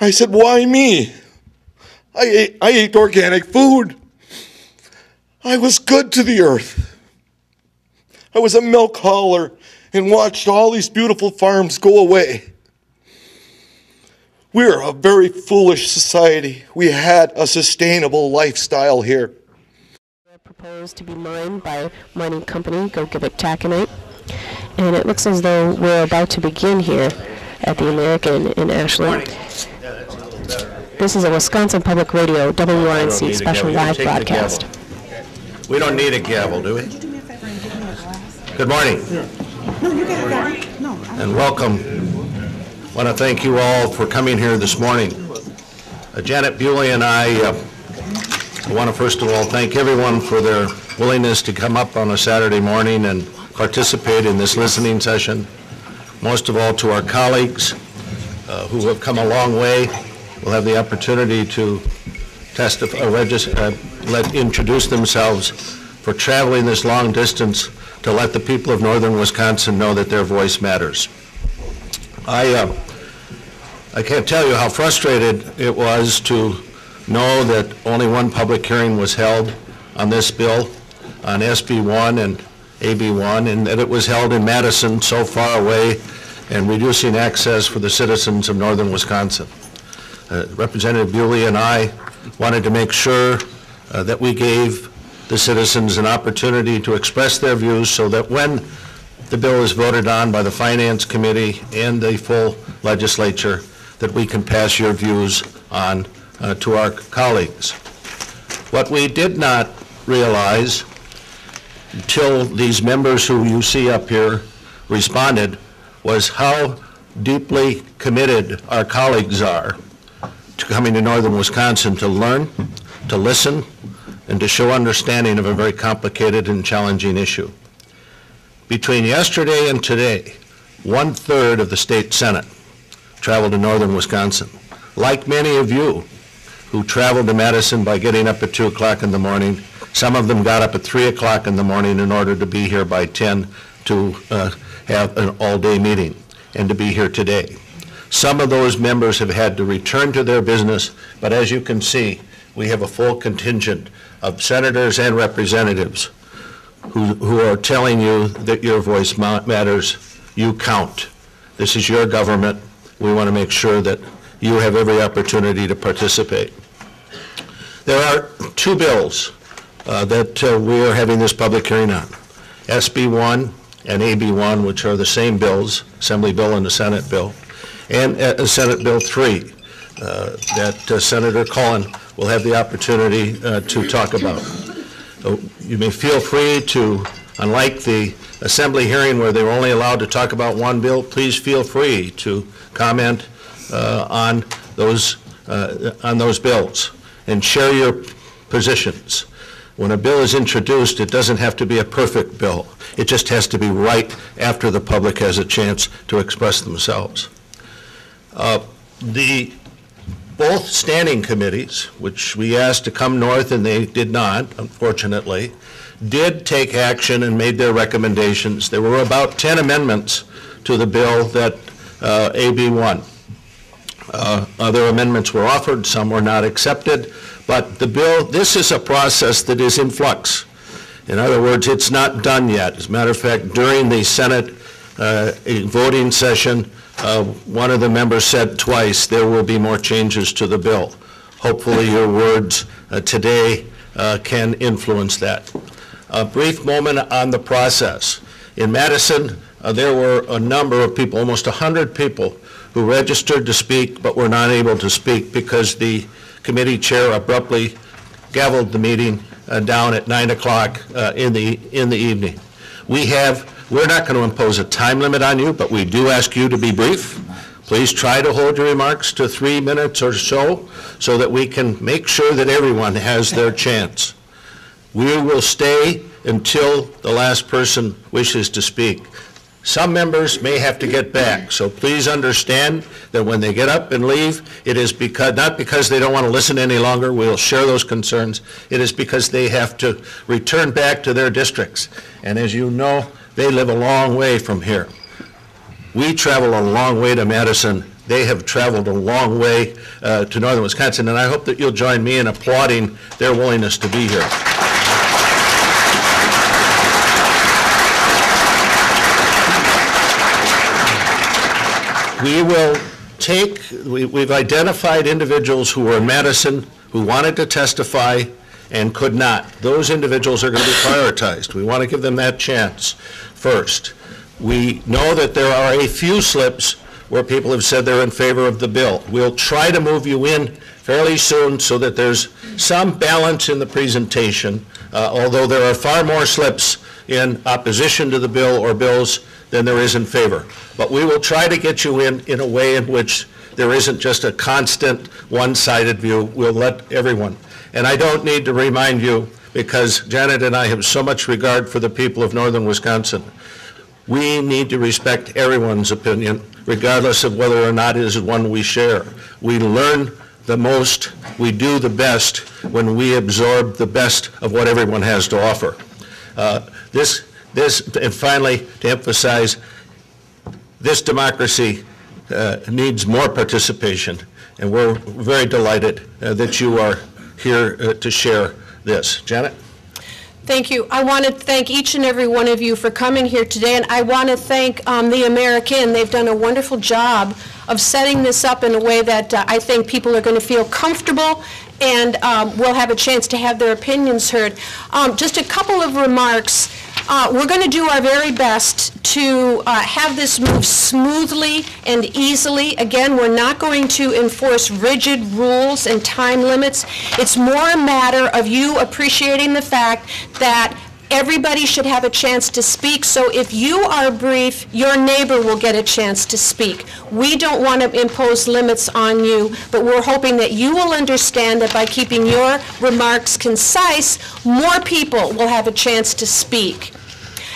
I said, why me? I ate organic food. I was good to the earth. I was a milk hauler and watched all these beautiful farms go away. We're a very foolish society. We had a sustainable lifestyle here. Proposed to be mined by mining company Go Give It Taconite. And it looks as though we're about to begin here at the American in Ashland. This is a Wisconsin Public Radio WRNC special live broadcast. We don't need a gavel, do we? Good morning. And welcome. I want to thank you all for coming here this morning. Janet Bewely and I want to first of all thank everyone for their willingness to come up on a Saturday morning and participate in this listening session. Most of all to our colleagues who have come a long way. We'll have the opportunity to testify, introduce themselves for traveling this long distance to let the people of northern Wisconsin know that their voice matters. I can't tell you how frustrated it was to know that only one public hearing was held on this bill, on SB1 and AB1, and that it was held in Madison, so far away, and reducing access for the citizens of northern Wisconsin. Representative Bewely and I wanted to make sure that we gave the citizens an opportunity to express their views so that when the bill is voted on by the Finance Committee and the full legislature, that we can pass your views on to our colleagues. What we did not realize until these members who you see up here responded was how deeply committed our colleagues are to coming to northern Wisconsin to learn, to listen, and to show understanding of a very complicated and challenging issue. Between yesterday and today, 1/3 of the state Senate traveled to northern Wisconsin. Like many of you who traveled to Madison by getting up at 2 o'clock in the morning, some of them got up at 3 o'clock in the morning in order to be here by 10 to have an all-day meeting and to be here today. Some of those members have had to return to their business, but as you can see, we have a full contingent of senators and representatives who are telling you that your voice matters, you count. This is your government. We want to make sure that you have every opportunity to participate. There are two bills that we are having this public hearing on, SB1 and AB1, which are the same bills, Assembly bill and the Senate bill, and Senate Bill 3 that Senator Cullen will have the opportunity to talk about. You may feel free to, unlike the Assembly hearing where they were only allowed to talk about one bill, please feel free to comment on those bills and share your positions. When a bill is introduced, it doesn't have to be a perfect bill. It just has to be right after the public has a chance to express themselves. Both standing committees, which we asked to come north and they did not, unfortunately, did take action and made their recommendations. There were about 10 amendments to the bill that AB1. Other amendments were offered, some were not accepted, but the bill, this is a process that is in flux. In other words, it's not done yet. As a matter of fact, during the Senate voting session, one of the members said twice there will be more changes to the bill. Hopefully your words today can influence that. A brief moment on the process. In Madison, there were a number of people, almost 100 people, who registered to speak but were not able to speak because the committee chair abruptly gavelled the meeting down at 9 o'clock in the evening. We're not going to impose a time limit on you, but we do ask you to be brief. Please try to hold your remarks to 3 minutes or so that we can make sure that everyone has their chance. We will stay until the last person wishes to speak. Some members may have to get back, so please understand that when they get up and leave, it is not because they don't want to listen any longer. We'll share those concerns. It is because they have to return back to their districts. And as you know, they live a long way from here. We travel a long way to Madison. They have traveled a long way to northern Wisconsin, and I hope that you'll join me in applauding their willingness to be here. We've identified individuals who were in Madison who wanted to testify and could not. Those individuals are going to be prioritized. We want to give them that chance first. We know that there are a few slips where people have said they're in favor of the bill. We'll try to move you in fairly soon so that there's some balance in the presentation, although there are far more slips in opposition to the bill or bills than there is in favor. But we will try to get you in a way in which there isn't just a constant one-sided view. We'll let everyone. And I don't need to remind you, because Janet and I have so much regard for the people of northern Wisconsin. We need to respect everyone's opinion, regardless of whether or not it is one we share. We learn the most, we do the best when we absorb the best of what everyone has to offer. And finally, to emphasize, this democracy needs more participation, and we're very delighted that you are here to share this. Janet? Thank you. I want to thank each and every one of you for coming here today, and I want to thank the American. They've done a wonderful job of setting this up in a way that I think people are going to feel comfortable and will have a chance to have their opinions heard. Just a couple of remarks. We're going to do our very best to have this move smoothly and easily. Again, we're not going to enforce rigid rules and time limits. It's more a matter of you appreciating the fact that everybody should have a chance to speak. So if you are brief, your neighbor will get a chance to speak. We don't want to impose limits on you, but we're hoping that you will understand that by keeping your remarks concise, more people will have a chance to speak.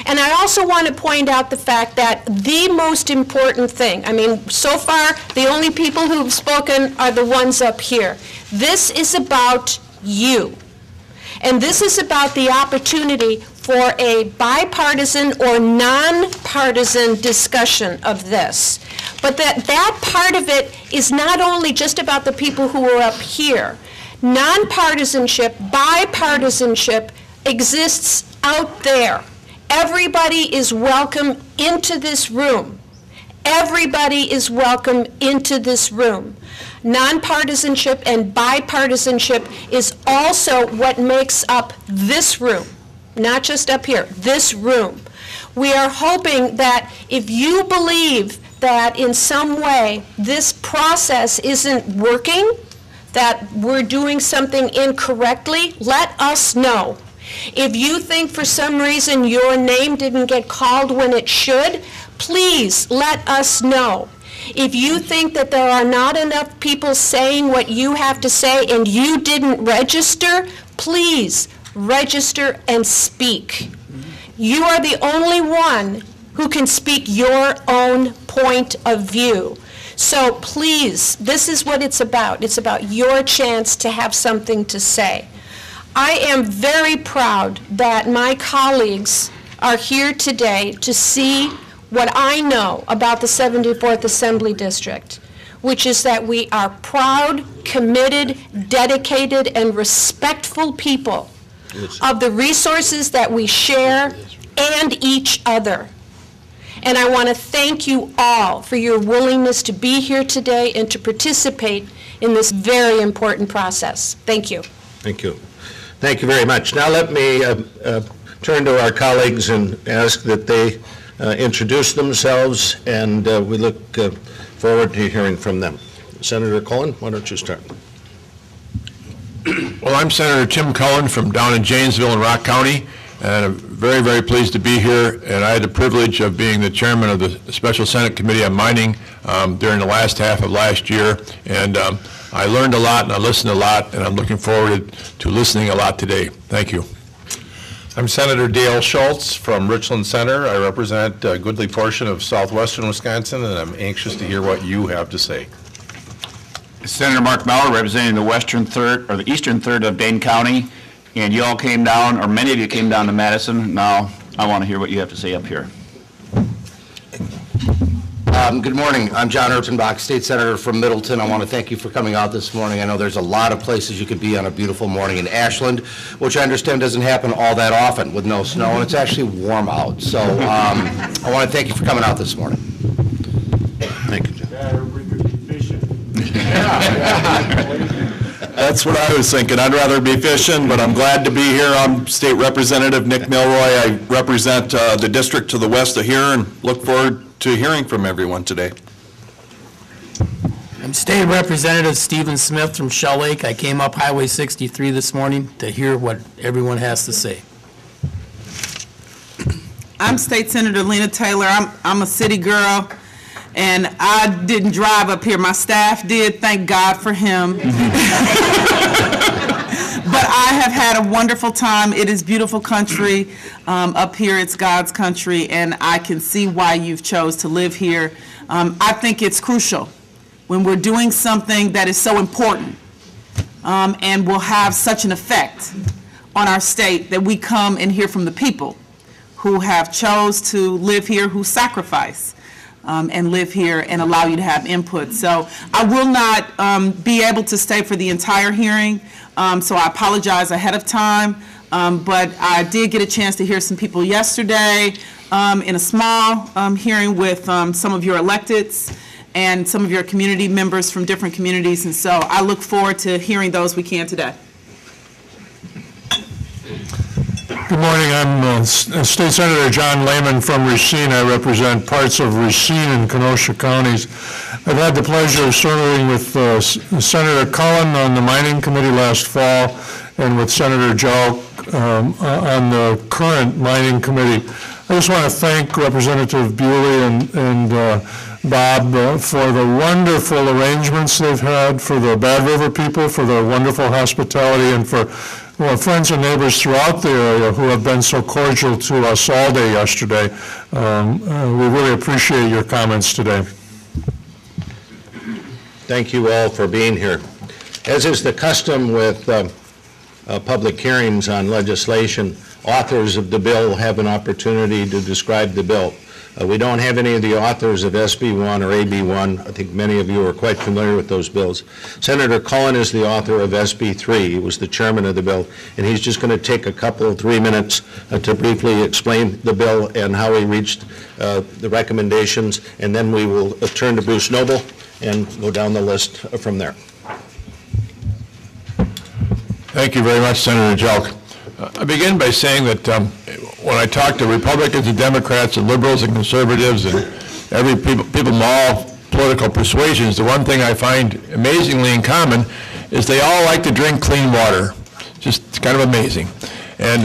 And I also want to point out the fact that the most important thing, I mean, so far, the only people who've spoken are the ones up here. This is about you. And this is about the opportunity for a bipartisan or nonpartisan discussion of this. But that part of it is not only just about the people who are up here. Nonpartisanship, bipartisanship exists out there. Everybody is welcome into this room. Everybody is welcome into this room. Nonpartisanship and bipartisanship is also what makes up this room, not just up here, this room. We are hoping that if you believe that in some way this process isn't working, that we're doing something incorrectly, let us know. If you think for some reason your name didn't get called when it should, please let us know. If you think that there are not enough people saying what you have to say and you didn't register, please register and speak. You are the only one who can speak your own point of view. So please, this is what it's about. It's about your chance to have something to say. I am very proud that my colleagues are here today to see what I know about the 74th Assembly District, which is that we are proud, committed, dedicated, and respectful people of the resources that we share and each other. And I want to thank you all for your willingness to be here today and to participate in this very important process. Thank you. Thank you. Thank you very much. Now let me turn to our colleagues and ask that they introduce themselves, and we look forward to hearing from them. Senator Cullen, why don't you start? Well, I'm Senator Tim Cullen from down in Janesville in Rock County, and I'm very, very pleased to be here. And I had the privilege of being the chairman of the Special Senate Committee on Mining during the last half of last year. And I learned a lot and I listened a lot, and I'm looking forward to listening a lot today. Thank you. I'm Senator Dale Schultz from Richland Center. I represent a goodly portion of southwestern Wisconsin, and I'm anxious to hear what you have to say. Senator Mark Maurer, representing the western third, or the eastern third of Dane County, and you all came down, or many of you came down to Madison. Now I want to hear what you have to say up here. Good morning. I'm John Erpenbach, State Senator from Middleton. I want to thank you for coming out this morning. I know there's a lot of places you could be on a beautiful morning in Ashland, which I understand doesn't happen all that often with no snow, and it's actually warm out. So I want to thank you for coming out this morning. Thank you, John. That's what I was thinking. I'd rather be fishing, but I'm glad to be here. I'm State Representative Nick Milroy. I represent the district to the west of here and look forward to hearing from everyone today. I'm State Representative Stephen Smith from Shell Lake. I came up Highway 63 this morning to hear what everyone has to say. I'm State Senator Lena Taylor. I'm a city girl, and I didn't drive up here. My staff did, thank God for him. But I have had a wonderful time. It is beautiful country up here. It's God's country, and I can see why you've chose to live here. I think it's crucial when we're doing something that is so important and will have such an effect on our state that we come and hear from the people who have chose to live here, who sacrifice and live here and allow you to have input. So I will not be able to stay for the entire hearing, so I apologize ahead of time, but I did get a chance to hear some people yesterday in a small hearing with some of your electeds and some of your community members from different communities, and so I look forward to hearing those we can today. Good morning. I'm State Senator John Lehman from Racine. I represent parts of Racine and Kenosha counties. I've had the pleasure of serving with Senator Cullen on the Mining Committee last fall and with Senator Jauch on the current Mining Committee. I just want to thank Representative Bewely and Bob for the wonderful arrangements they've had, for the Bad River people, for their wonderful hospitality, and for friends and neighbors throughout the area who have been so cordial to us all day yesterday. We really appreciate your comments today. Thank you all for being here. As is the custom with public hearings on legislation, authors of the bill have an opportunity to describe the bill. We don't have any of the authors of SB1 or AB1. I think many of you are quite familiar with those bills. Senator Cullen is the author of SB3. He was the chairman of the bill, and he's just going to take a couple of 3 minutes to briefly explain the bill and how he reached the recommendations, and then we will turn to Bruce Noble and go down the list from there. Thank you very much, Senator Jauch. I begin by saying that when I talk to Republicans and Democrats and liberals and conservatives and people from all political persuasions, the one thing I find amazingly in common is they all like to drink clean water. Just kind of amazing. And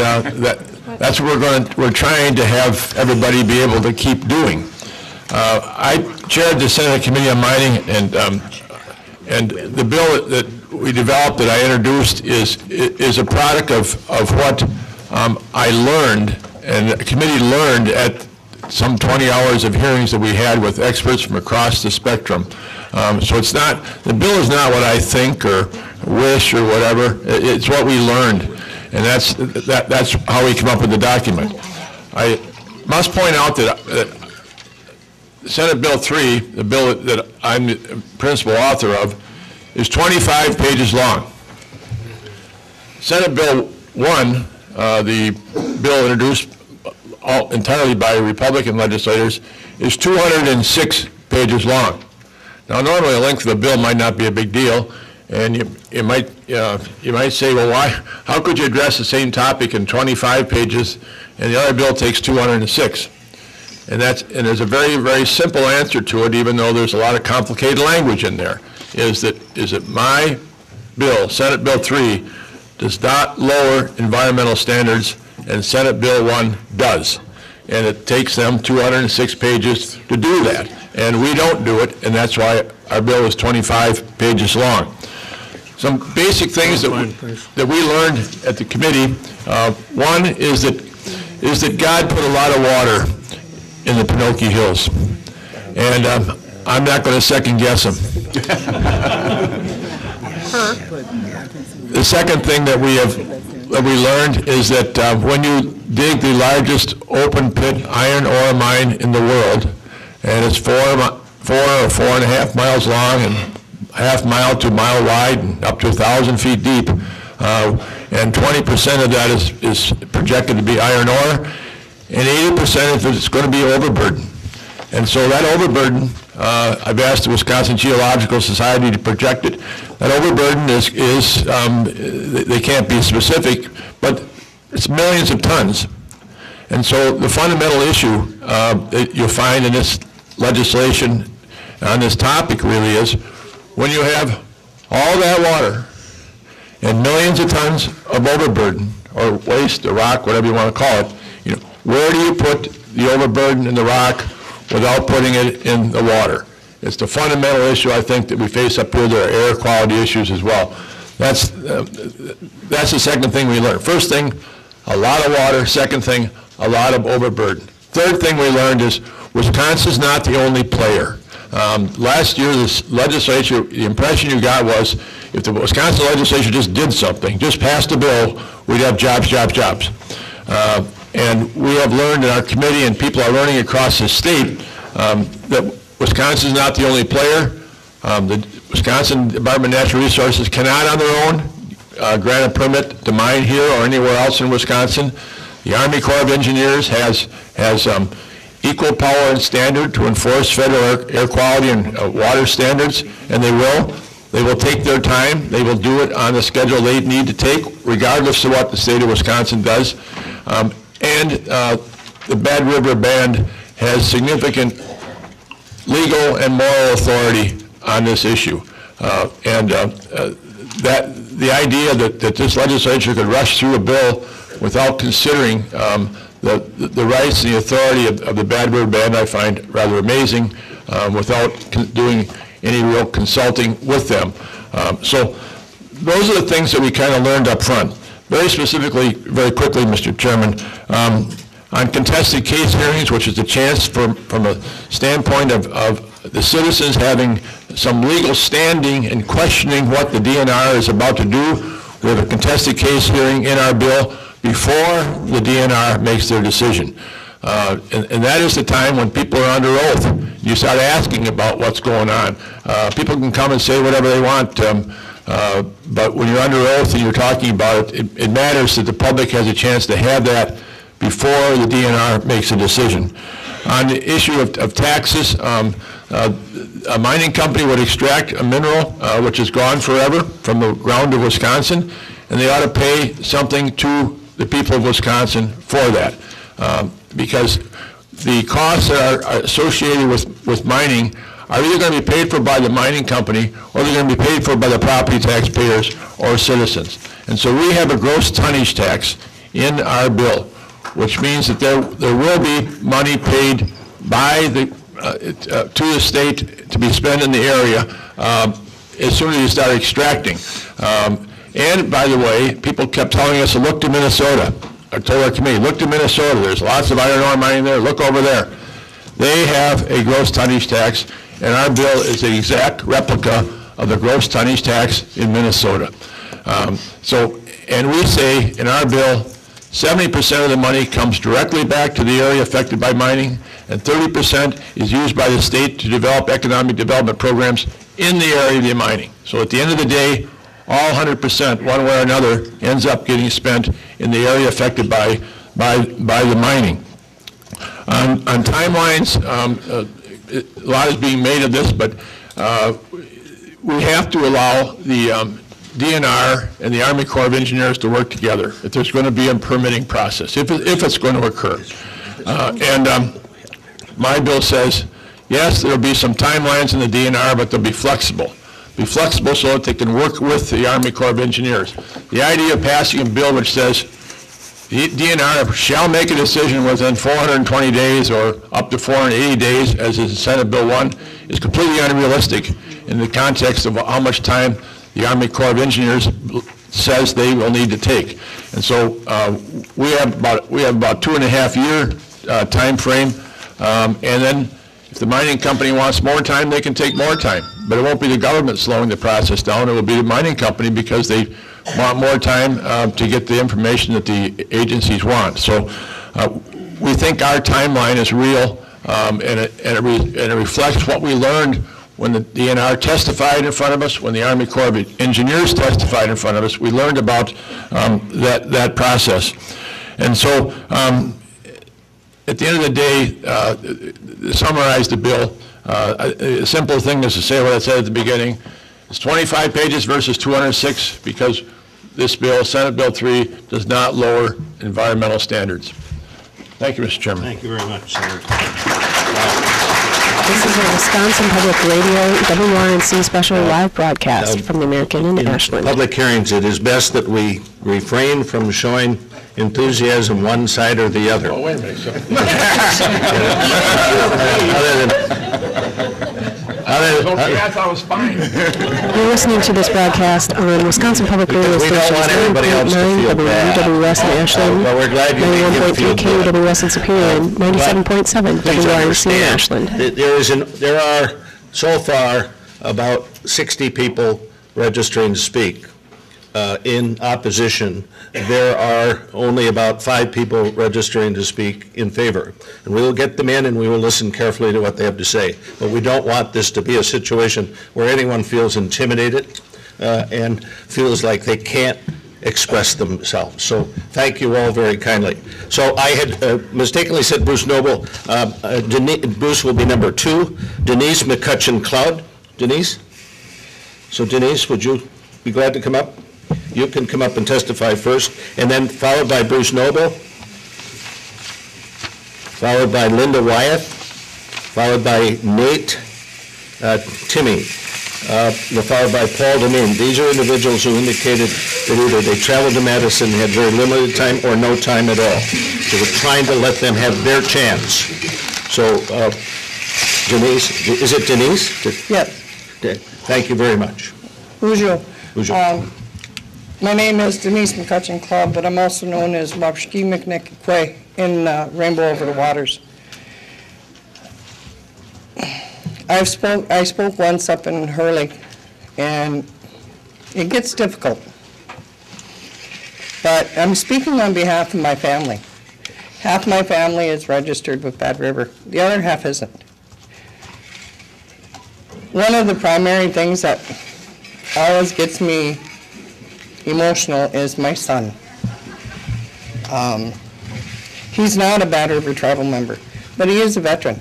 that's what we're trying to have everybody be able to keep doing. I chaired the Senate Committee on Mining, and the bill that we developed, that I introduced, is a product of what I learned and the committee learned at some 20 hours of hearings that we had with experts from across the spectrum. So it's not, the bill is not what I think or wish or whatever. It's what we learned, and that's how we come up with the document. I must point out that Senate Bill 3, the bill that I'm the principal author of, is 25 pages long. Senate Bill 1, the bill introduced entirely by Republican legislators, is 206 pages long. Now, normally the length of the bill might not be a big deal, and you might say, well, why? How could you address the same topic in 25 pages, and the other bill takes 206? And there's a very, very simple answer to it, even though there's a lot of complicated language in there. Is that my bill, Senate Bill 3, does not lower environmental standards, and Senate Bill 1 does. And it takes them 206 pages to do that. And we don't do it, and that's why our bill is 25 pages long. Some basic things that we learned at the committee. One is that God put a lot of water in the Penokee Hills. And I'm not going to second guess him. The second thing that we learned is that when you dig the largest open pit iron ore mine in the world, and it's 4 4 or 4.5 miles long and half mile to a mile wide and up to 1,000 feet deep. And 20% of that is projected to be iron ore, and 80% of it is going to be overburden. And so that overburden, I've asked the Wisconsin Geological Society to project it. That overburden is they can't be specific, but it's millions of tons. And so the fundamental issue that you'll find in this legislation on this topic really is when you have all that water and millions of tons of overburden or waste or rock, whatever you want to call it, where do you put the overburden in the rock without putting it in the water? It's the fundamental issue I think that we face up here. There are air quality issues as well. That's the second thing we learned. First thing, a lot of water. Second thing, a lot of overburden. Third thing we learned is Wisconsin's not the only player. Last year, this legislature, the impression you got was if the Wisconsin legislature just did something, just passed a bill, we'd have jobs, jobs, jobs. And we have learned in our committee, and people are learning across the state, that Wisconsin's not the only player. The Wisconsin Department of Natural Resources cannot on their own grant a permit to mine here or anywhere else in Wisconsin. The Army Corps of Engineers has equal power and standard to enforce federal air quality and water standards, and they will. They will take their time. They will do it on the schedule they need to take, regardless of what the state of Wisconsin does. And the Bad River Band has significant legal and moral authority on this issue. That the idea that this legislature could rush through a bill without considering the rights and the authority of the Bad River Band, I find rather amazing, without doing any real consulting with them. So those are the things that we kind of learned up front. Very specifically, very quickly, Mr. Chairman, on contested case hearings, which is the chance from a standpoint of the citizens having some legal standing and questioning what the DNR is about to do, we have a contested case hearing in our bill before the DNR makes their decision. And that is the time when people are under oath. You start asking about what's going on. People can come and say whatever they want, but when you're under oath and you're talking about it, it matters that the public has a chance to have that before the DNR makes a decision. On the issue of taxes, a mining company would extract a mineral which is gone forever from the ground of Wisconsin, and they ought to pay something to the people of Wisconsin for that. Because the costs that are associated with mining are either going to be paid for by the mining company or they're going to be paid for by the property taxpayers or citizens. And so we have a gross tonnage tax in our bill, which means that there will be money paid by to the state to be spent in the area as soon as you start extracting. And by the way, people kept telling us to look to Minnesota. I told our committee, look to Minnesota. There's lots of iron ore mining there. Look over there. They have a gross tonnage tax, and our bill is the exact replica of the gross tonnage tax in Minnesota. And we say in our bill, 70% of the money comes directly back to the area affected by mining, and 30% is used by the state to develop economic development programs in the area of the mining. So at the end of the day, all 100%, one way or another, ends up getting spent in the area affected by the mining. On timelines, a lot is being made of this, but we have to allow the DNR and the Army Corps of Engineers to work together if there's going to be a permitting process, if it's going to occur. My bill says, yes, there'll be some timelines in the DNR, but they'll be flexible. Be flexible so that they can work with the Army Corps of Engineers. The idea of passing a bill which says the DNR shall make a decision within 420 days or up to 480 days, as is in Senate Bill 1, is completely unrealistic in the context of how much time the Army Corps of Engineers says they will need to take. And so we have about 2.5 year time frame, and then if the mining company wants more time, they can take more time. But it won't be the government slowing the process down. It will be the mining company because they want more time to get the information that the agencies want. So we think our timeline is real. and it reflects what we learned when the DNR testified in front of us, when the Army Corps of Engineers testified in front of us. We learned about that process. And so at the end of the day, to summarize the bill, a simple thing is to say what I said at the beginning. It's 25 pages versus 206 because this bill, Senate Bill 3, does not lower environmental standards. Thank you, Mr. Chairman. Thank you very much, Senator. This is a Wisconsin Public Radio WRNC special live broadcast from the American in Ashland. Public hearings, it is best that we refrain from showing enthusiasm one side or the other. Oh, wait a minute, sir. I thought it was fine. You're listening to this broadcast on Wisconsin Public Radio stations 9.9 WWS in Ashland, 91.3 KWS in Superior, and 97.7 WRNC in Ashland. There are so far about 60 people registering to speak. In opposition, there are only about 5 people registering to speak in favor. And we will get them in and we will listen carefully to what they have to say. But we don't want this to be a situation where anyone feels intimidated and feels like they can't express themselves. So thank you all very kindly. So I had mistakenly said Bruce Noble. Bruce will be number 2. Denise McCutcheon-Cloud. Denise? So Denise, would you be glad to come up? You can come up and testify first, and then followed by Bruce Noble, followed by Linda Wyeth, followed by Nate Timmy, followed by Paul Demine. These are individuals who indicated that either they traveled to Madison and had very limited time or no time at all. So we're trying to let them have their chance. So Denise, is it Denise? Yes. Thank you very much. Bonjour. Bonjour. My name is Denise McCutcheon-Club, but I'm also known as Wapshki McNickquay in Rainbow Over the Waters. I spoke once up in Hurley, and it gets difficult. But I'm speaking on behalf of my family. Half my family is registered with Bad River. The other half isn't. One of the primary things that always gets me emotional is my son. He's not a Bad River tribal member, but he is a veteran.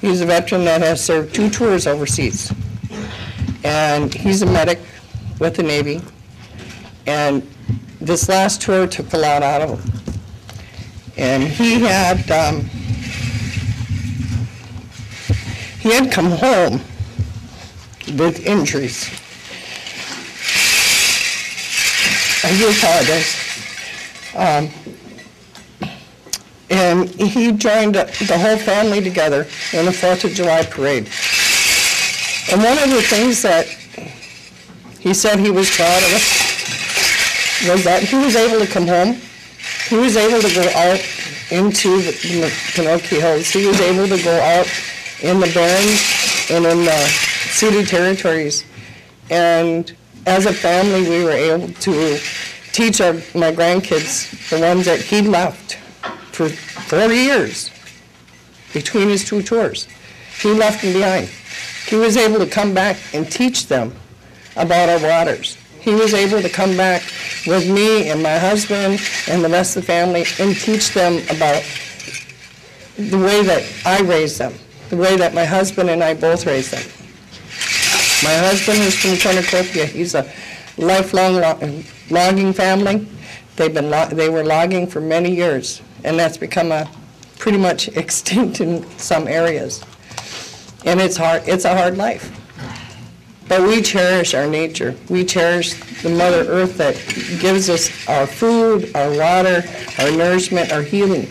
He's a veteran that has served 2 tours overseas. And he's a medic with the Navy. And this last tour took a lot out of him. And he had come home with injuries. I do apologize. And he joined the whole family together in the 4th of July parade. And one of the things that he said he was proud of was that he was able to come home. He was able to go out into the Penokee Hills. He was able to go out in the Barrens and in the ceded territories. And as a family, we were able to teach my grandkids, the ones that he left for 4 years between his 2 tours. He left them behind. He was able to come back and teach them about our waters. He was able to come back with me and my husband and the rest of the family and teach them about the way that I raised them, the way that my husband and I both raised them. My husband is from Cornucopia. He's a lifelong logging family. They were logging for many years, and that's become pretty much extinct in some areas. And it's hard. It's a hard life. But we cherish our nature. We cherish the Mother Earth that gives us our food, our water, our nourishment, our healing.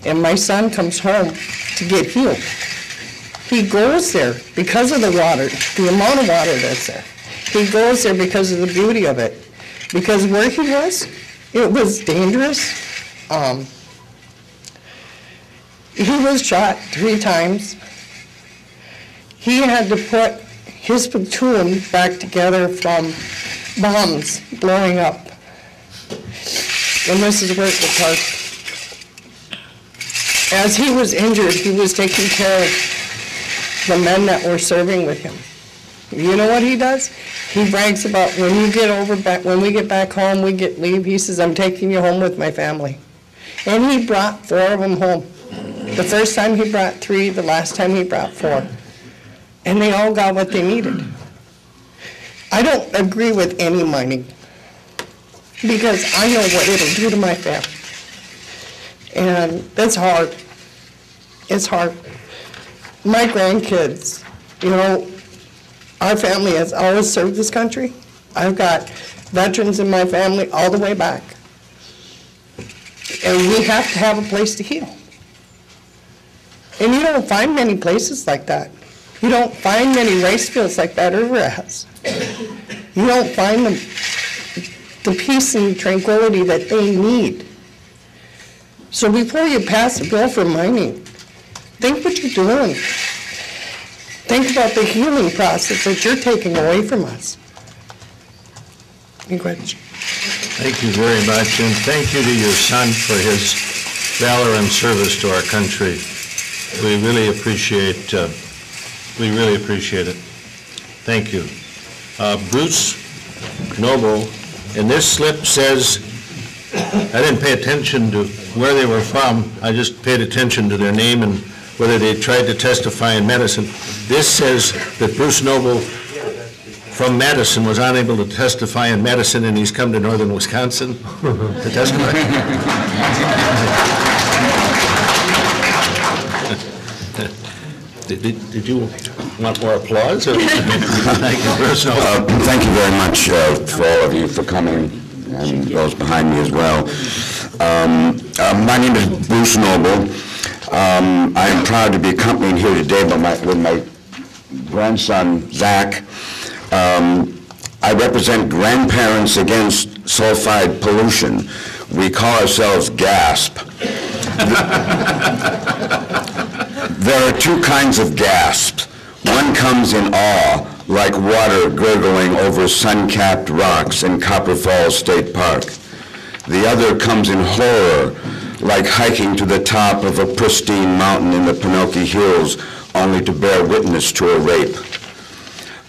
And my son comes home to get healed. He goes there because of the water, the amount of water that's there. He goes there because of the beauty of it. Because where he was, it was dangerous. He was shot 3 times. He had to put his platoon back together from bombs blowing up. And this is where it was hard. as he was injured, he was taking care of the men that were serving with him. You know what he does? He brags about when we get back home, we get leave, he says, I'm taking you home with my family. And he brought 4 of them home. The first time he brought 3, the last time he brought 4. And they all got what they needed. I don't agree with any mining because I know what it'll do to my family. And that's hard. It's hard. My grandkids, you know, our family has always served this country. I've got veterans in my family all the way back. And we have to have a place to heal. And you don't find many places like that. You don't find many rice fields like Bad River has. You don't find the peace and tranquility that they need. So before you pass a bill for mining, think what you're doing. Think about the healing process that you're taking away from us. Any questions? Thank you very much, and thank you to your son for his valor and service to our country. We really appreciate it. Thank you. Bruce Noble, and this slip says, I didn't pay attention to where they were from, I just paid attention to their name and whether they tried to testify in Madison. This says that Bruce Noble from Madison was unable to testify in Madison, and he's come to northern Wisconsin to testify. Did you want more applause? Thank you, Bruce Noble. Thank you very much for all of you for coming, and those behind me as well. My name is Bruce Noble. I am proud to be accompanied here today with my grandson, Zach. I represent Grandparents Against Sulfide Pollution. We call ourselves GASP. There are 2 kinds of gasps. One comes in awe, like water gurgling over sun-capped rocks in Copper Falls State Park. The other comes in horror, like hiking to the top of a pristine mountain in the Penokee Hills, only to bear witness to a rape.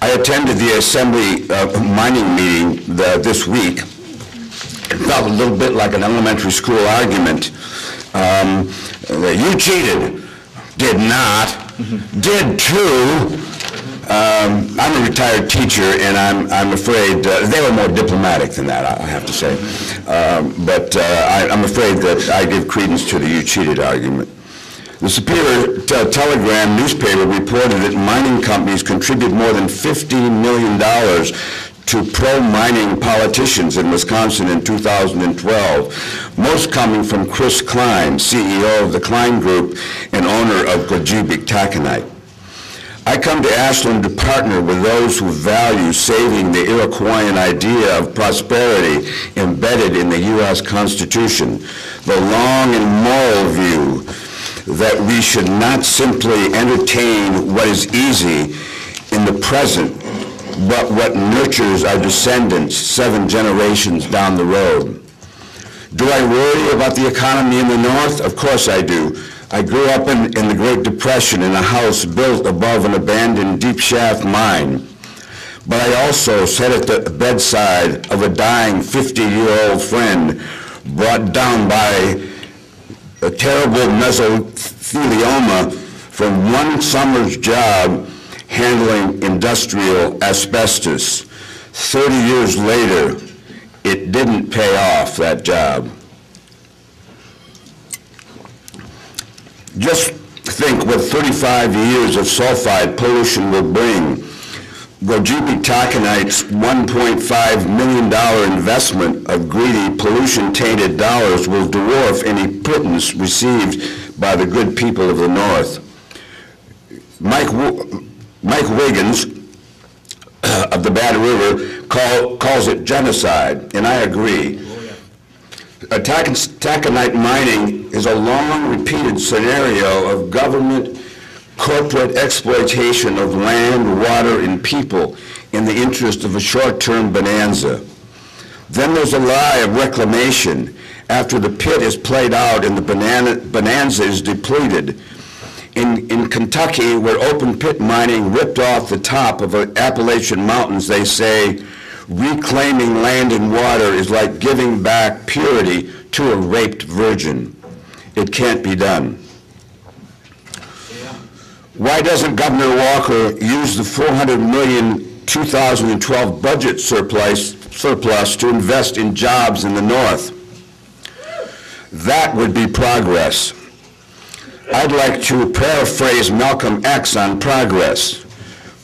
I attended the Assembly mining meeting this week. It felt a little bit like an elementary school argument. You cheated. Did not. Did too. I'm a retired teacher, and I'm afraid they were more diplomatic than that, I have to say. But I'm afraid that I give credence to the you cheated argument. The Superior Telegram newspaper reported that mining companies contribute more than $15 million to pro-mining politicians in Wisconsin in 2012, most coming from Chris Klein, CEO of the Klein Group and owner of Ojibwe Taconite. I come to Ashland to partner with those who value saving the Iroquoian idea of prosperity embedded in the U.S. Constitution, the long and moral view that we should not simply entertain what is easy in the present, but what nurtures our descendants 7 generations down the road. Do I worry about the economy in the North? Of course I do. I grew up in the Great Depression in a house built above an abandoned deep shaft mine. But I also sat at the bedside of a dying 50-year-old friend brought down by a terrible mesothelioma from one summer's job handling industrial asbestos. 30 years later, it didn't pay off, that job. Just think what 35 years of sulfide pollution will bring. Ojibwe Taconite's $1.5 million investment of greedy, pollution-tainted dollars will dwarf any pittance received by the good people of the North. Mike Wiggins of the Bad River calls it genocide, and I agree. Taconite mining is a long repeated scenario of government corporate exploitation of land, water, and people in the interest of a short-term bonanza. Then there's a lie of reclamation after the pit is played out and the bonanza is depleted. In Kentucky, where open pit mining ripped off the top of the Appalachian Mountains, they say reclaiming land and water is like giving back purity to a raped virgin. It can't be done. Why doesn't Governor Walker use the $400 million 2012 budget surplus to invest in jobs in the North? That would be progress. I'd like to paraphrase Malcolm X on progress.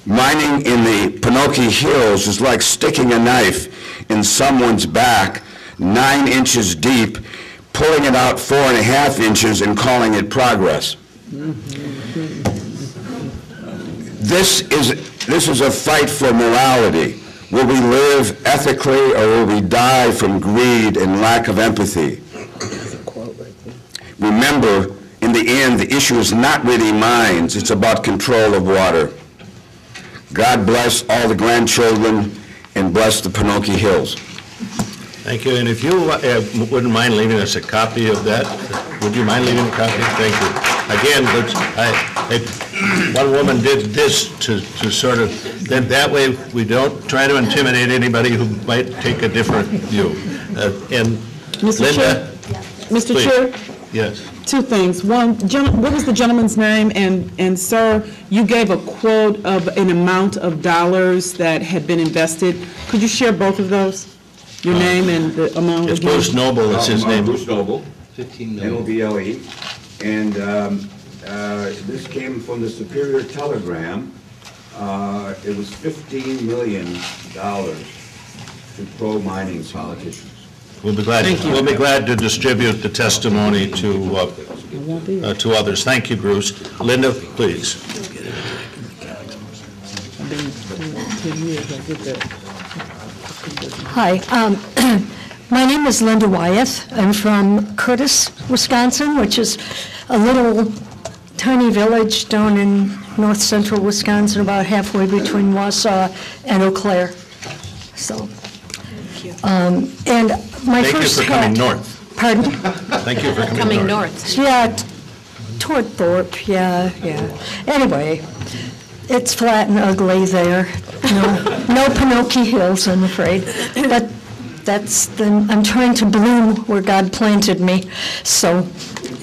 Mining in the Penokee Hills is like sticking a knife in someone's back 9 inches deep, pulling it out 4.5 inches and calling it progress. This is a fight for morality. Will we live ethically or will we die from greed and lack of empathy? Remember, in the end, the issue is not really mines, it's about control of water. God bless all the grandchildren and bless the Penokee Hills. Thank you, and if you wouldn't mind leaving us a copy of that, would you mind leaving a copy? Thank you. Again, one woman did this to sort of, then that way we don't try to intimidate anybody who might take a different view. And Mr. Linda, Chair? Mr. please. Chair? Yes. Two things. One, what was the gentleman's name? And sir, you gave a quote of an amount of dollars that had been invested. Could you share both of those? Your name and the amount? It's Bruce Noble, that's his name. Bruce Noble. 15 million. N-O-B-L-E. And this came from the Superior Telegram. It was $15 million to pro-mining politicians. We'll be glad to distribute the testimony to others. Thank you, Bruce. Linda, please. Hi, my name is Linda Wyeth. I'm from Curtis, Wisconsin, which is a little tiny village down in north central Wisconsin, about halfway between Wausau and Eau Claire. So, and my Thank first you for coming north. Pardon? Thank you for coming north. Yeah, toward Thorpe, yeah. Anyway, it's flat and ugly there. No Penokee Hills, I'm afraid. But I'm trying to bloom where God planted me. So,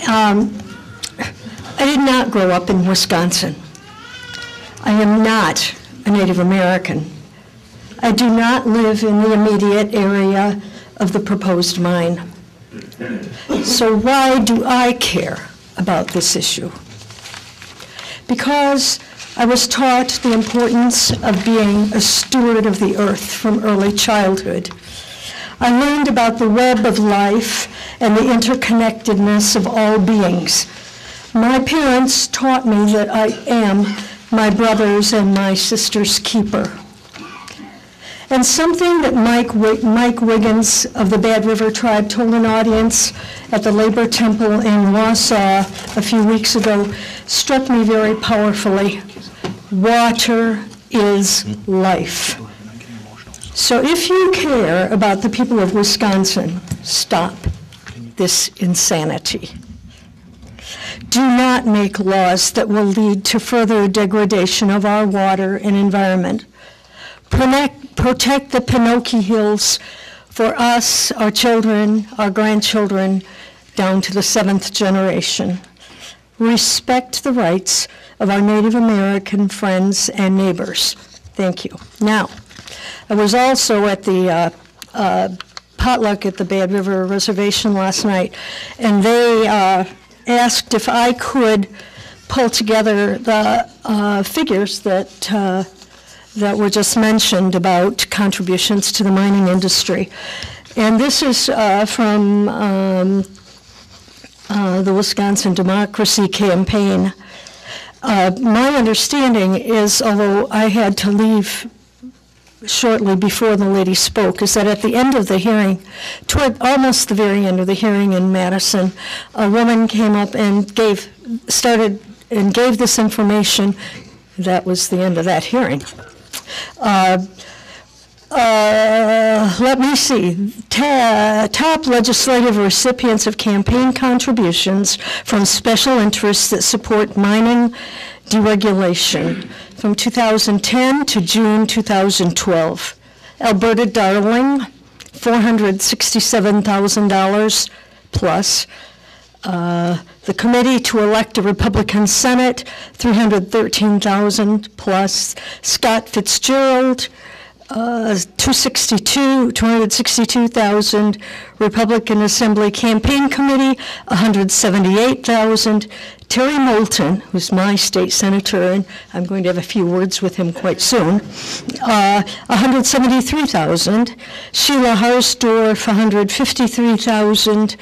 I did not grow up in Wisconsin. I am not a Native American. I do not live in the immediate area of the proposed mine. So why do I care about this issue? Because I was taught the importance of being a steward of the earth from early childhood. I learned about the web of life and the interconnectedness of all beings. My parents taught me that I am my brother's and my sister's keeper. And something that Mike Wiggins of the Bad River tribe told an audience at the Labor Temple in Wausau a few weeks ago struck me very powerfully. Water is life. So if you care about the people of Wisconsin, stop this insanity. Do not make laws that will lead to further degradation of our water and environment. Protect the Penokee Hills for us, our children, our grandchildren, down to the 7th generation. Respect the rights of our Native American friends and neighbors. Thank you. Now, I was also at the potluck at the Bad River Reservation last night, and they asked if I could pull together the figures that were just mentioned about contributions to the mining industry. And this is from the Wisconsin Democracy Campaign. My understanding is, although I had to leave shortly before the lady spoke, is that at the end of the hearing, toward almost the very end of the hearing in Madison, a woman came up and gave this information. That was the end of that hearing. Let me see. Top legislative recipients of campaign contributions from special interests that support mining deregulation from 2010 to June 2012. Alberta Darling, $467,000 plus. The committee to elect a Republican Senate, $313,000 plus. Scott Fitzgerald, $262,000. Republican Assembly Campaign Committee, $178,000. Terry Moulton, who's my state senator, and I'm going to have a few words with him quite soon, $173,000. Sheila Harsdorf, $153,000.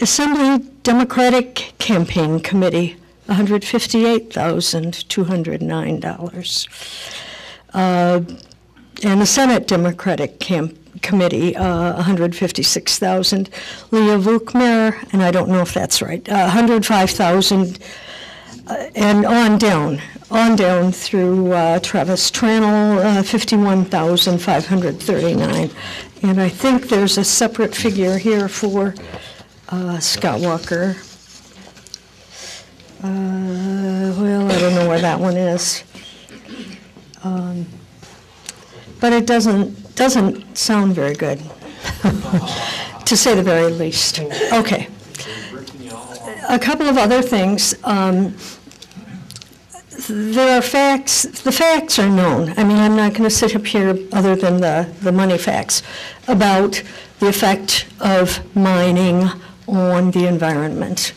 Assembly Democratic Campaign Committee, $158,209. And the Senate Democratic Committee, $156,000. Leah Vukmer, and I don't know if that's right, $105,000, and on down through Travis Tranel, $51,539. And I think there's a separate figure here for Scott Walker. Well, I don't know where that one is. But it doesn't sound very good, to say the very least. Okay. A couple of other things. There are facts. The facts are known. I mean, I'm not going to sit up here other than the money facts about the effect of mining on the environment.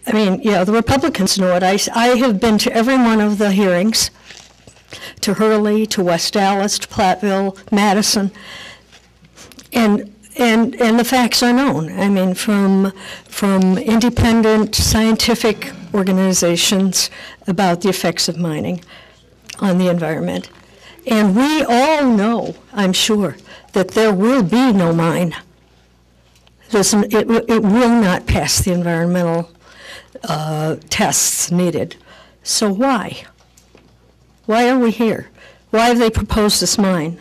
I mean, yeah, the Republicans know it. I have been to every one of the hearings, to Hurley, to West Dallas, to Platteville, Madison, and the facts are known. I mean, from independent scientific organizations about the effects of mining on the environment. And we all know, I'm sure, that there will be no mine. It will not pass the environmental tests needed. So why? Why are we here? Why have they proposed this mine,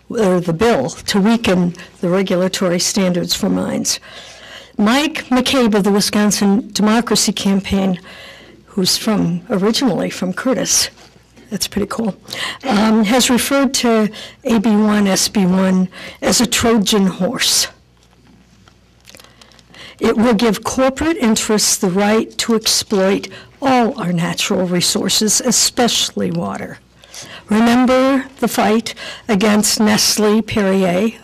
or the bill, to weaken the regulatory standards for mines? Mike McCabe of the Wisconsin Democracy Campaign, who's originally from Curtis, that's pretty cool, has referred to AB1, SB1 as a Trojan horse. It will give corporate interests the right to exploit all our natural resources, especially water. Remember the fight against Nestle Perrier?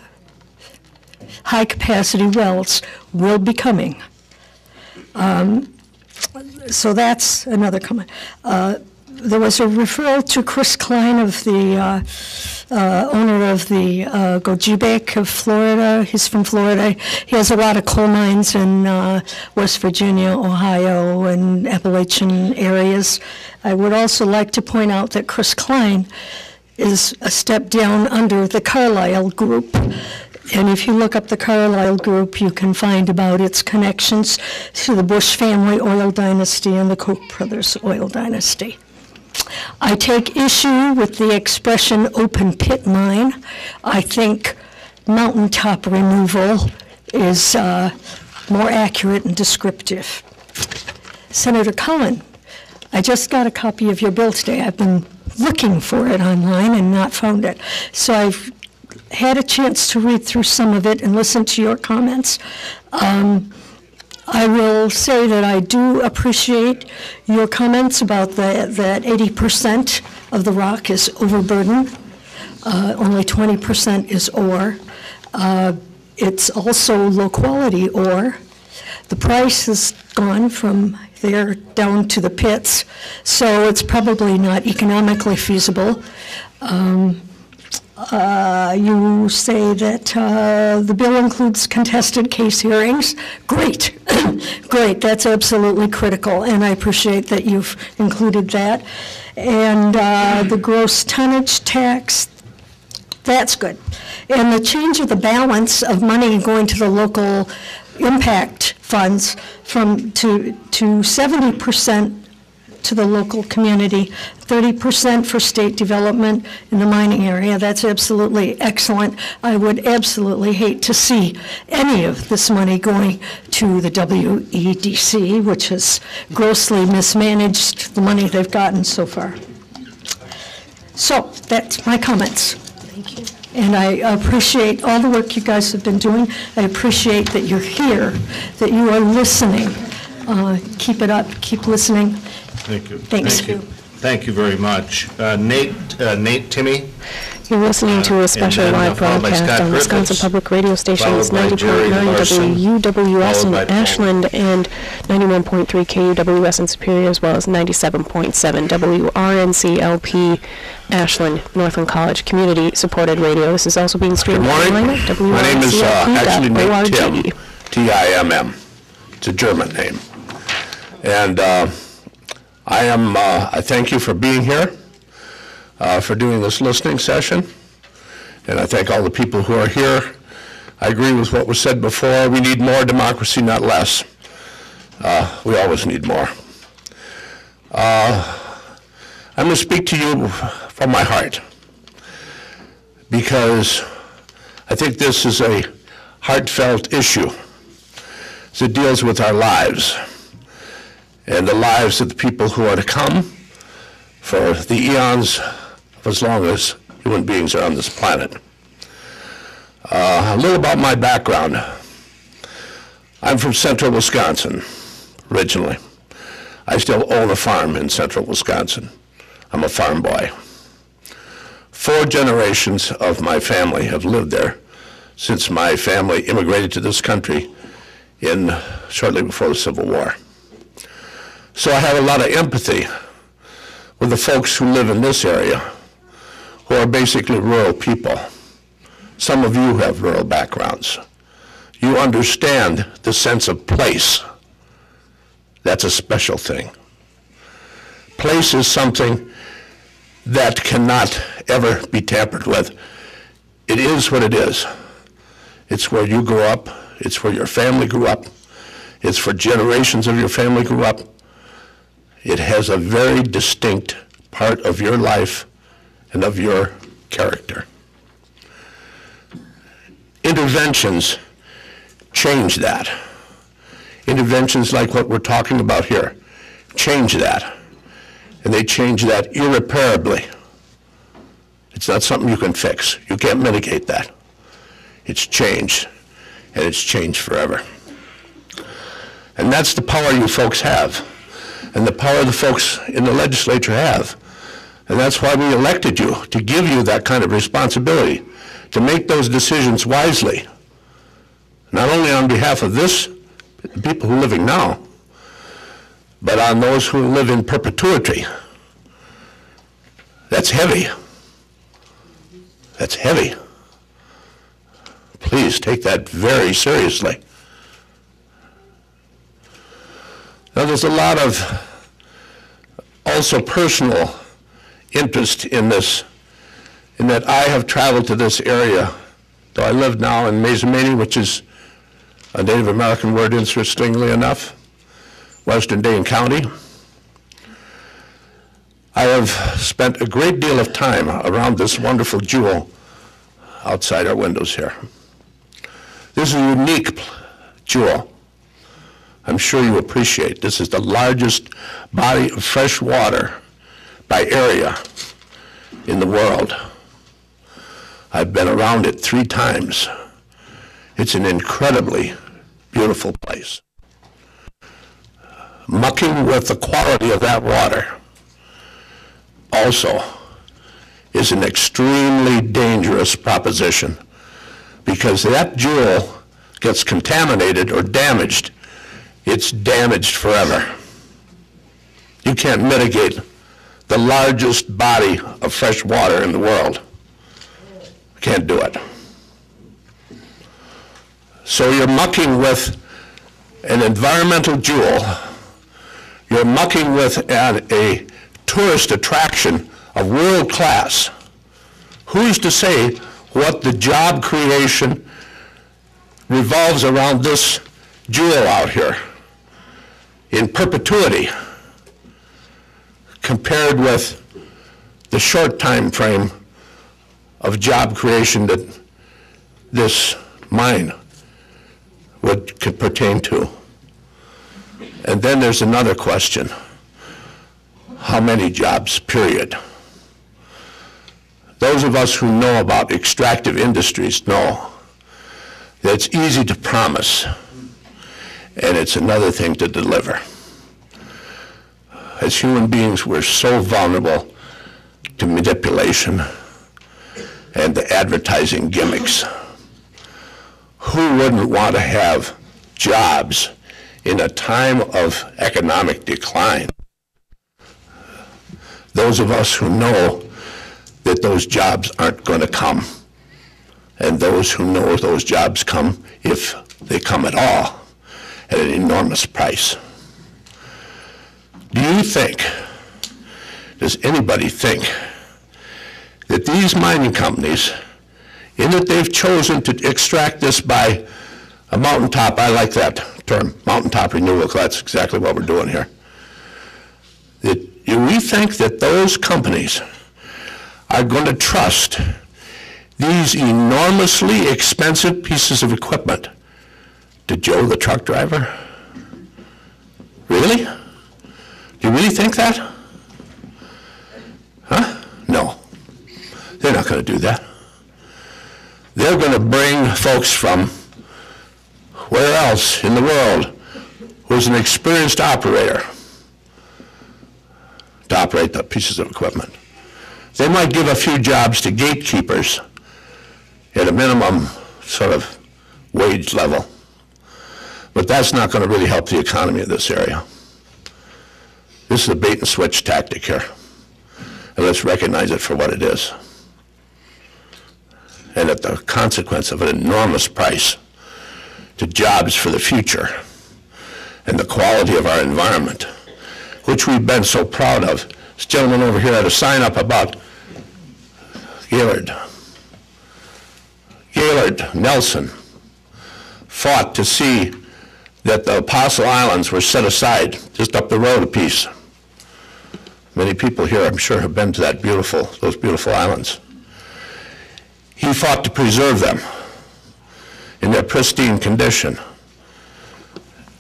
High-capacity wells will be coming. So that's another comment. There was a referral to Chris Klein, of the owner of the Ojibwe of Florida. He's from Florida. He has a lot of coal mines in West Virginia, Ohio, and Appalachian areas. I would also like to point out that Chris Klein is a step down under the Carlyle Group. And if you look up the Carlyle Group, you can find about its connections to the Bush family oil dynasty and the Koch brothers oil dynasty. I take issue with the expression open pit mine. I think mountaintop removal is more accurate and descriptive. Senator Cullen, I just got a copy of your bill today. I've been looking for it online and not found it. So I've had a chance to read through some of it and listen to your comments. I will say that I do appreciate your comments about that 80% of the rock is overburden. Only 20% is ore. It's also low-quality ore. The price has gone from there down to the pits, so it's probably not economically feasible. You say that the bill includes contested case hearings. Great, great, that's absolutely critical, and I appreciate that you've included that. And the gross tonnage tax, that's good. And the change of the balance of money going to the local impact funds to 70% to the local community, 30% for state development in the mining area. That's absolutely excellent. I would absolutely hate to see any of this money going to the WEDC, which has grossly mismanaged the money they've gotten so far. So that's my comments. Thank you. And I appreciate all the work you guys have been doing. I appreciate that you're here, that you are listening. Keep it up, keep listening. Thank you. Thanks. Thank you. Thank you very much. Nate Timmy. You're listening to a special live broadcast on Wisconsin Public Radio Stations 90.9 WUWS in Ashland and 91.3 KUWS in Superior, as well as 97.7 WRNCLP Ashland Northland College Community Supported Radio. This is also being streamed online at WRNCLP.org. My name is actually Nate Tim, T-I-M-M. It's a German name. And I thank you for being here, for doing this listening session, and I thank all the people who are here. I agree with what was said before. We need more democracy, not less. We always need more. I'm going to speak to you from my heart, because I think this is a heartfelt issue. It deals with our lives and the lives of the people who are to come for the eons of as long as human beings are on this planet. A little about my background. I'm from central Wisconsin, originally. I still own a farm in central Wisconsin. I'm a farm boy. 4 generations of my family have lived there since my family immigrated to this country shortly before the Civil War. So I have a lot of empathy with the folks who live in this area, who are basically rural people. Some of you have rural backgrounds. You understand the sense of place. That's a special thing. Place is something that cannot ever be tampered with. It is what it is. It's where you grew up. It's where your family grew up. It's for generations of your family grew up. It has a very distinct part of your life and of your character. Interventions change that. Interventions like what we're talking about here change that. And they change that irreparably. It's not something you can fix. You can't mitigate that. It's changed, and it's changed forever. And that's the power you folks have, and the power the folks in the legislature have. And that's why we elected you, to give you that kind of responsibility, to make those decisions wisely, not only on behalf of the people who are living now, but on those who live in perpetuity. That's heavy. That's heavy. Please take that very seriously. Now, there's a lot of also personal interest in this, in that I have traveled to this area, though I live now in Mazomanie, which is a Native American word, interestingly enough, Western Dane County. I have spent a great deal of time around this wonderful jewel outside our windows here. This is a unique jewel. I'm sure you appreciate. This is the largest body of fresh water by area in the world. I've been around it 3 times. It's an incredibly beautiful place. Mucking with the quality of that water also is an extremely dangerous proposition, because that jewel gets contaminated or damaged, it's damaged forever. You can't mitigate the largest body of fresh water in the world. Can't do it. So you're mucking with an environmental jewel. You're mucking with a tourist attraction of world class. Who's to say what the job creation revolves around this jewel out here in perpetuity compared with the short time frame of job creation that this mine could pertain to. And then there's another question. How many jobs, period? Those of us who know about extractive industries know that it's easy to promise, and it's another thing to deliver. As human beings, we're so vulnerable to manipulation and the advertising gimmicks. Who wouldn't want to have jobs in a time of economic decline? Those of us who know that those jobs aren't going to come, and those who know those jobs come, if they come at all, at an enormous price. Do you think, does anybody think, that these mining companies, in that they've chosen to extract this by a mountaintop, I like that term, mountaintop renewal, because that's exactly what we're doing here. Do we think that those companies are going to trust these enormously expensive pieces of equipment to Joe the truck driver? Really? Do you really think that? Huh? No. They're not going to do that. They're going to bring folks from where else in the world who's an experienced operator to operate the pieces of equipment. They might give a few jobs to gatekeepers at a minimum sort of wage level, but that's not going to really help the economy of this area. This is a bait and switch tactic here, and let's recognize it for what it is. And at the consequence of an enormous price to jobs for the future and the quality of our environment, which we've been so proud of. This gentleman over here had a sign up about Gaylord. Gaylord Nelson fought to see that the Apostle Islands were set aside just up the road a piece. Many people here, I'm sure, have been to those beautiful islands. He fought to preserve them in their pristine condition.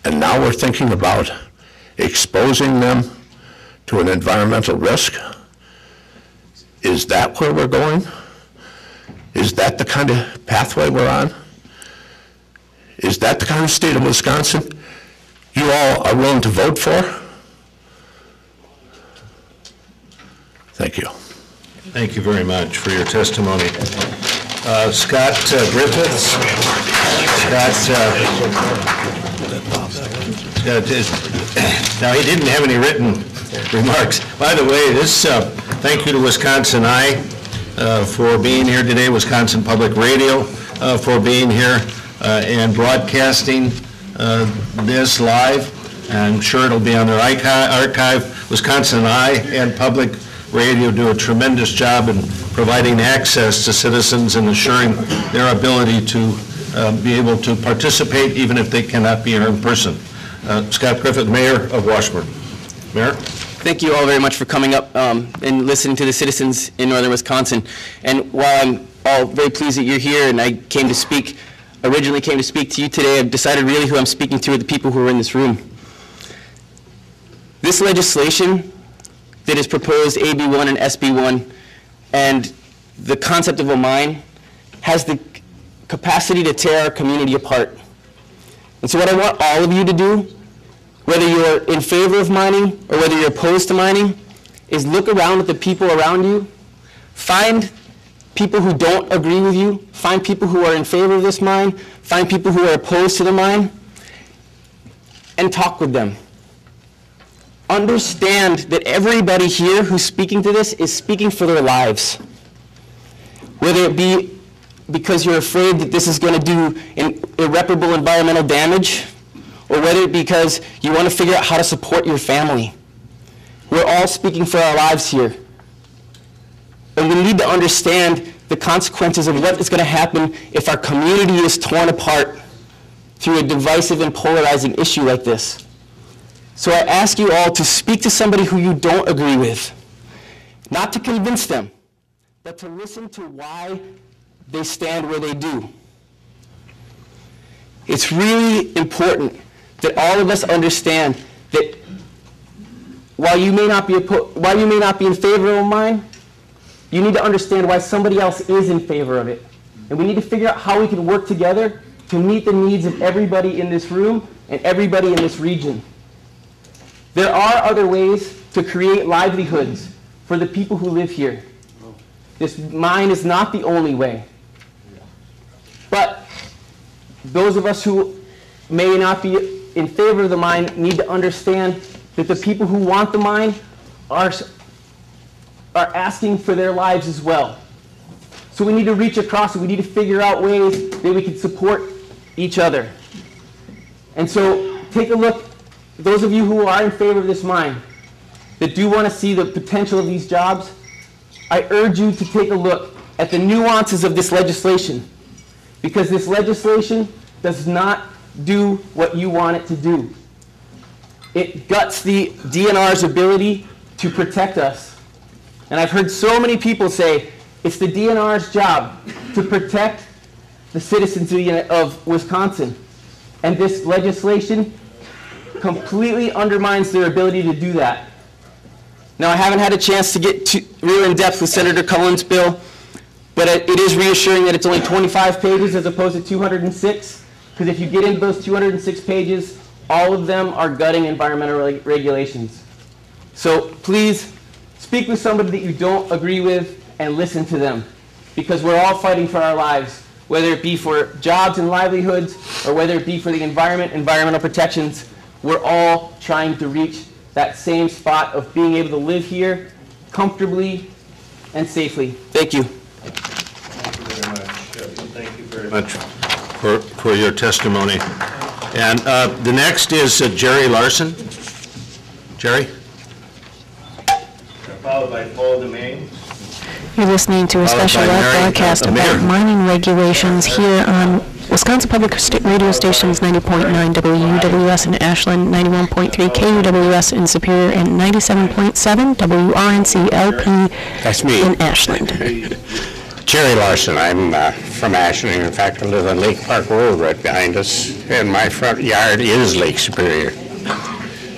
And now we're thinking about exposing them to an environmental risk. Is that where we're going? Is that the kind of pathway we're on? Is that the kind of state of Wisconsin you all are willing to vote for? Thank you. Thank you very much for your testimony. Scott Griffiths. Now, he didn't have any written remarks. By the way, thank you to Wisconsin Eye for being here today, Wisconsin Public Radio for being here and broadcasting this live. I'm sure it'll be on their archive. Wisconsin Eye and Public Radio do a tremendous job in providing access to citizens and assuring their ability to be able to participate even if they cannot be here in person. Scott Griffith, Mayor of Washburn. Mayor? Thank you all very much for coming up and listening to the citizens in northern Wisconsin. And while I'm all very pleased that you're here and I originally came to speak to you today, I've decided really who I'm speaking to are the people who are in this room. This legislation that is proposed, AB1 and SB1, and the concept of a mine has the capacity to tear our community apart. And so what I want all of you to do, whether you're in favor of mining or whether you're opposed to mining, is look around at the people around you, find people who don't agree with you, find people who are in favor of this mine, find people who are opposed to the mine, and talk with them. Understand that everybody here who's speaking to this is speaking for their lives. Whether it be because you're afraid that this is going to do irreparable environmental damage, or whether it be because you want to figure out how to support your family. We're all speaking for our lives here. And we need to understand the consequences of what is going to happen if our community is torn apart through a divisive and polarizing issue like this. So I ask you all to speak to somebody who you don't agree with. not to convince them, but to listen to why they stand where they do. It's really important that all of us understand that while you may not be in favor of a mine, you need to understand why somebody else is in favor of it. And we need to figure out how we can work together to meet the needs of everybody in this room and everybody in this region. There are other ways to create livelihoods for the people who live here. This mine is not the only way. But those of us who may not be in favor of the mine need to understand that the people who want the mine are asking for their lives as well. So we need to reach across and we need to figure out ways that we can support each other. And so take a look, those of you who are in favor of this mine, that do want to see the potential of these jobs, I urge you to take a look at the nuances of this legislation, because this legislation does not do what you want it to do. It guts the DNR's ability to protect us. And I've heard so many people say it's the DNR's job to protect the citizens of Wisconsin. And this legislation completely undermines their ability to do that. Now, I haven't had a chance to get real in depth with Senator Cullen's bill, but it is reassuring that it's only 25 pages as opposed to 206, because if you get into those 206 pages, all of them are gutting environmental regulations. So please speak with somebody that you don't agree with and listen to them, because we're all fighting for our lives, whether it be for jobs and livelihoods or whether it be for the environment, environmental protections. We're all trying to reach that same spot of being able to live here comfortably and safely. Thank you. Thank you very much for your testimony. And the next is Jerry Larson. Jerry? Followed by Paul DeMaine. You're listening to a special live broadcast about mining regulations here on Wisconsin Public Radio Stations 90.9 WUWS in Ashland, 91.3 KUWS in Superior, and 97.7 WRNC LP That's me. in Ashland. Jerry Larson. I'm from Ashland. In fact, I live on Lake Park Road right behind us, and my front yard is Lake Superior.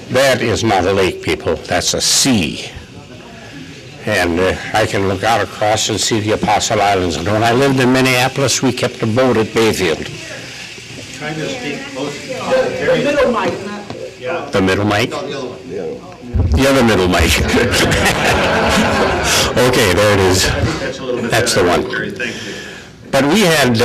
That is not a lake, people. That's a sea. And I can look out across and see the Apostle Islands. And when I lived in Minneapolis, we kept a boat at Bayfield. Trying to speak The middle mic. The middle mic? The other middle mic. Okay, there it is. That's the one. But we had,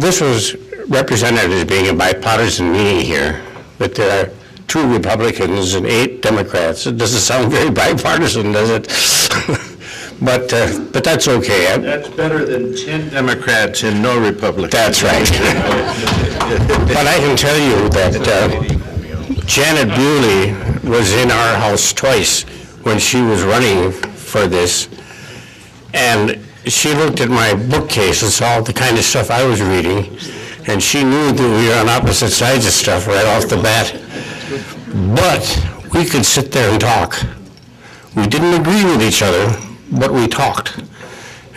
this was represented as being a bipartisan meeting here, but there are 2 Republicans and 8 Democrats. It doesn't sound very bipartisan, does it? But that's okay. That's better than 10 Democrats and no Republicans. That's right. But I can tell you that Janet Bewely was in our house twice when she was running for this, and she looked at my bookcase and saw the kind of stuff I was reading, and she knew that we were on opposite sides of stuff right off the bat. But we could sit there and talk. We didn't agree with each other, but we talked.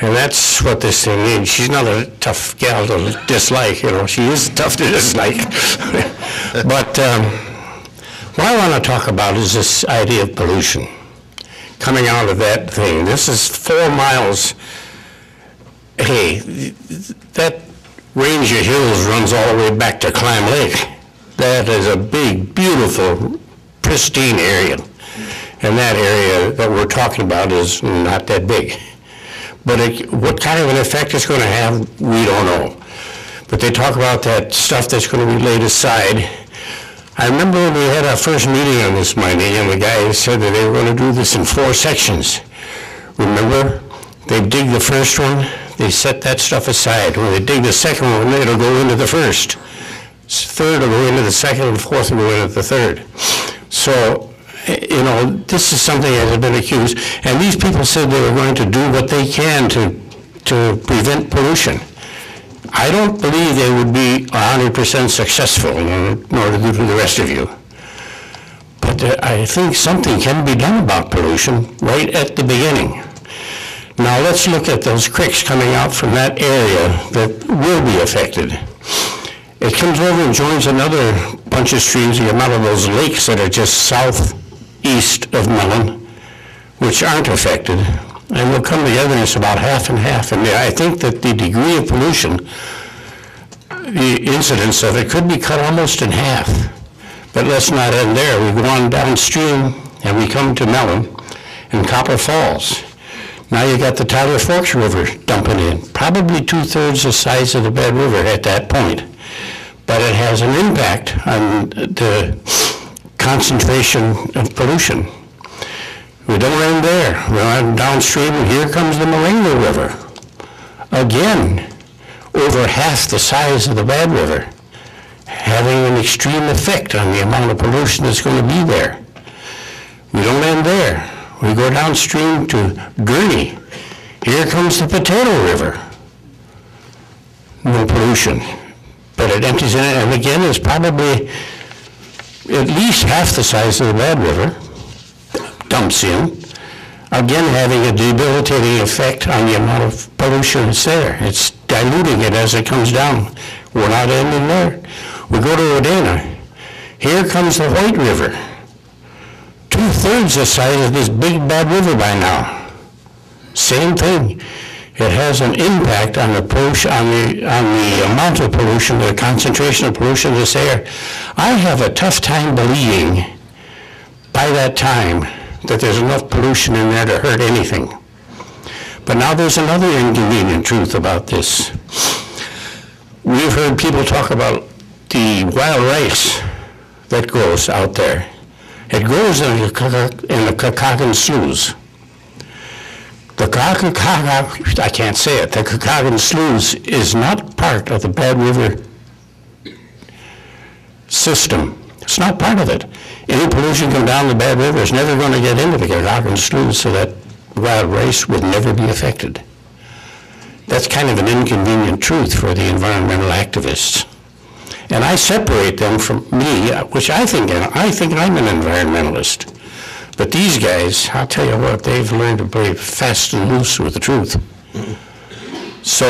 And that's what this thing means. She's not a tough gal to dislike, She is tough to dislike. But what I want to talk about is this idea of pollution coming out of that thing. This is 4 miles. Hey, that range of hills runs all the way back to Climb Lake. That is a big, beautiful, pristine area. And that area that we're talking about is not that big. But what kind of an effect it's going to have, we don't know. But they talk about that stuff that's going to be laid aside. I remember when we had our first meeting on this mining, and the guy said that they were going to do this in 4 sections. Remember? They dig the first one, they set that stuff aside. When they dig the second one, it'll go into the first. Third will go into the second, and fourth will go into the third. So, this is something that has been accused. And these people said they were going to do what they can to prevent pollution. I don't believe they would be 100% successful, nor do the rest of you. But that I think something can be done about pollution right at the beginning. Now let's look at those creeks coming out from that area that will be affected. It comes over and joins another bunch of streams. You come out of those lakes that are just southeast of Mellon, which aren't affected, and will come together and it's about half and half. And I think that the degree of pollution, the incidence of it, could be cut almost in half. But let's not end there. We go on downstream and we come to Mellon and Copper Falls. Now you got the Tyler Forks River dumping in, probably 2/3 the size of the Bad River at that point. But it has an impact on the concentration of pollution. We don't end there. We're on downstream, and here comes the Moreno River. Again, over half the size of the Bad River, having an extreme effect on the amount of pollution that's going to be there. We don't end there. We go downstream to Gurney. Here comes the Potato River. No pollution, but it empties in it, and again, it's probably at least half the size of the Bad River, dumps in, again having a debilitating effect on the amount of pollution that's there. It's diluting it as it comes down. We're not ending there. We go to Rodena. Here comes the White River. 2/3 the size of this big Bad River by now. Same thing. It has an impact on the pollution, on the amount of pollution, the concentration of pollution that's there. I have a tough time believing by that time that there's enough pollution in there to hurt anything. But now there's another inconvenient truth about this. We've heard people talk about the wild rice that grows out there. It grows in the Kakagan sloughs. The I can't say it. The Kakagan sloughs is not part of the Bad River system. It's not part of it. Any pollution come down the Bad River is never going to get into the Kakagan sloughs, so that wild rice would never be affected. That's kind of an inconvenient truth for the environmental activists. And I separate them from me, which I think I'm an environmentalist. But these guys, I'll tell you what, they've learned to play fast and loose with the truth. So,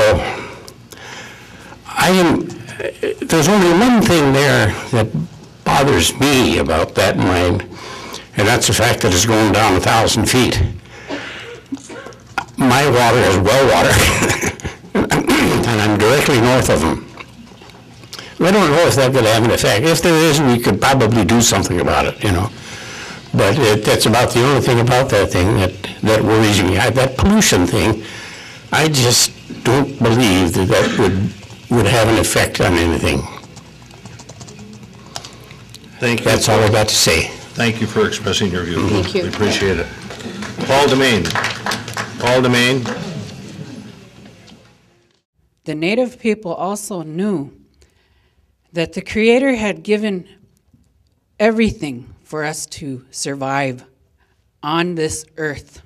there's only one thing there that bothers me about that mine, and that's the fact that it's going down 1,000 feet. My water is well water, and I'm directly north of them. I don't know if that could have an effect. If there is, we could probably do something about it, you know. But that's about the only thing about that thing that worries me. That pollution thing, I just don't believe that would have an effect on anything. Thank you. That's all I got to say. Thank you for expressing your view. Thank you. We appreciate it. Paul Demain. Paul Demain. The Native people also knew that the Creator had given everything for us to survive on this earth.